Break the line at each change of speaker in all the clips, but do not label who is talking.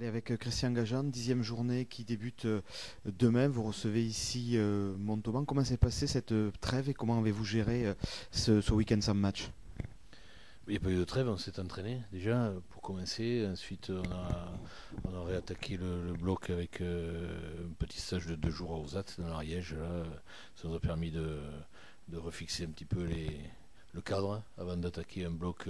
Allez, avec Christian Gajan, 10e journée qui débute demain. Vous recevez ici Montauban. Comment s'est passée cette trêve et comment avez-vous géré ce week-end sans match?
Il n'y a pas eu de trêve, on s'est entraîné déjà pour commencer. Ensuite, on a réattaqué le bloc avec un petit stage de 2 jours à Ozat dans l'Ariège. Là, ça nous a permis de refixer un petit peu le cadre avant d'attaquer un bloc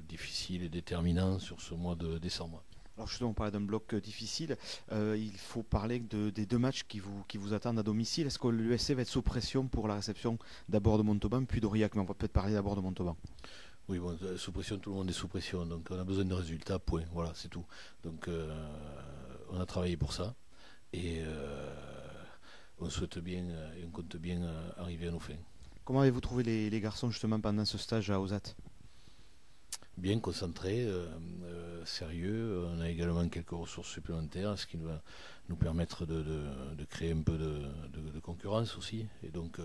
difficile et déterminant sur ce mois de décembre.
Alors justement, on parlait d'un bloc difficile. Il faut parler des deux matchs qui vous attendent à domicile. Est-ce que l'USC va être sous pression pour la réception d'abord de Montauban puis d'Aurillac? Mais on va peut-être parler d'abord de Montauban.
Oui, bon, sous pression, tout le monde est sous pression, donc on a besoin de résultats, point, voilà, c'est tout. Donc on a travaillé pour ça et on souhaite bien et on compte bien arriver à nos fins.
Comment avez-vous trouvé les garçons justement pendant ce stage à Ozat?
Bien concentré, sérieux. On a également quelques ressources supplémentaires, ce qui va nous permettre de créer un peu de concurrence aussi. Et donc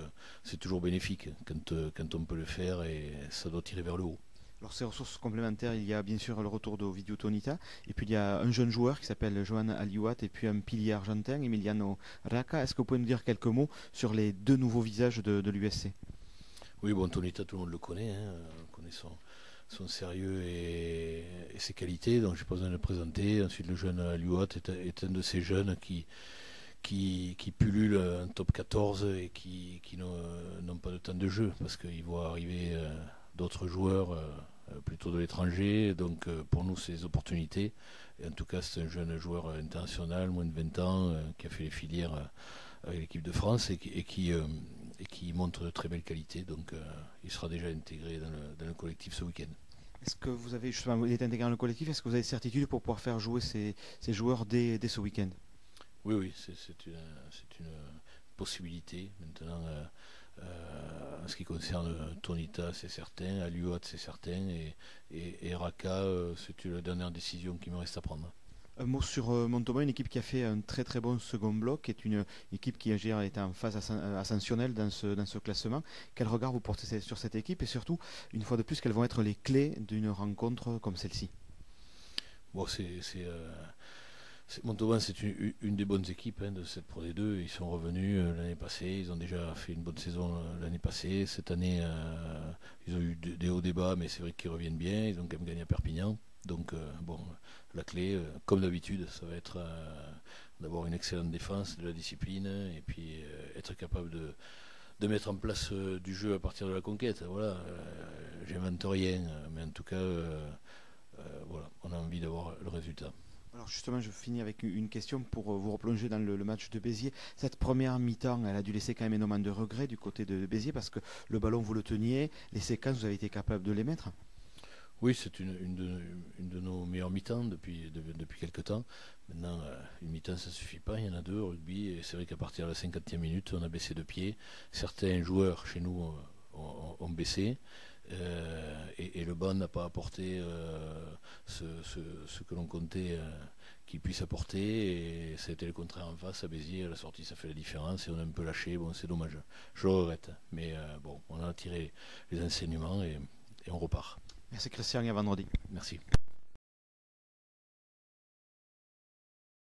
c'est toujours bénéfique quand on peut le faire et ça doit tirer vers le haut.
Alors ces ressources complémentaires, il y a bien sûr le retour d'Ovidio Tonita, et puis il y a un jeune joueur qui s'appelle Johan Aliouat, et puis un pilier argentin, Emiliano Raka. Est-ce que vous pouvez nous dire quelques mots sur les deux nouveaux visages de l'USC?
Oui, bon, Tonita, tout le monde le connaît, hein, on connaît son sérieux et ses qualités, donc j'ai pas besoin de le présenter. Ensuite, le jeune Aliouat est un de ces jeunes qui pullulent un top 14 et qui n'ont pas de temps de jeu parce qu'ils voient arriver d'autres joueurs plutôt de l'étranger. Donc pour nous, c'est des opportunités. Et en tout cas, c'est un jeune joueur international, moins de 20 ans, qui a fait les filières avec l'équipe de France et qui montre de très belles qualités. Donc il sera déjà intégré dans le collectif ce week-end.
Est-ce que vous avez justement, il est intégré dans le collectif, est-ce que vous avez certitude pour pouvoir faire jouer ces joueurs dès ce week-end?
Oui, oui, c'est une possibilité. Maintenant, en ce qui concerne Tonita, c'est certain, Aliouat, c'est certain, et Raka, c'est la dernière décision qui me reste à prendre.
Un mot sur Montauban, une équipe qui a fait un très très bon second bloc, qui est une équipe qui est en phase ascensionnelle dans ce classement. Quel regard vous portez sur cette équipe et surtout, une fois de plus, quelles vont être les clés d'une rencontre comme celle-ci?
Bon, Montauban, c'est une des bonnes équipes de cette Pro D2. Ils sont revenus l'année passée. Ils ont déjà fait une bonne saison l'année passée. Cette année, ils ont eu des hauts débats, mais c'est vrai qu'ils reviennent bien. Ils ont quand même gagné à Perpignan. Donc, bon, la clé, comme d'habitude, ça va être d'avoir une excellente défense, de la discipline, et puis être capable de mettre en place du jeu à partir de la conquête. Voilà, j'invente rien, mais en tout cas, voilà, on a envie d'avoir le résultat.
Alors justement, je finis avec une question pour vous replonger dans le match de Béziers. Cette première mi-temps, elle a dû laisser quand même énormément de regrets du côté de Béziers parce que le ballon, vous le teniez, les séquences, vous avez été capable de les mettre.
Oui, c'est une de nos meilleures mi-temps depuis quelques temps. Maintenant, une mi-temps, ça ne suffit pas. Il y en a deux au rugby. Et c'est vrai qu'à partir de la 50e minute, on a baissé de pied. Certains joueurs chez nous ont baissé. Et le banc n'a pas apporté ce que l'on comptait qu'il puisse apporter. Et ça a été le contraire en face. À Béziers, à la sortie, ça fait la différence. Et on a un peu lâché. Bon, c'est dommage. Je le regrette. Mais bon, on a tiré les enseignements et on repart.
Merci Christian et à vendredi.
Merci.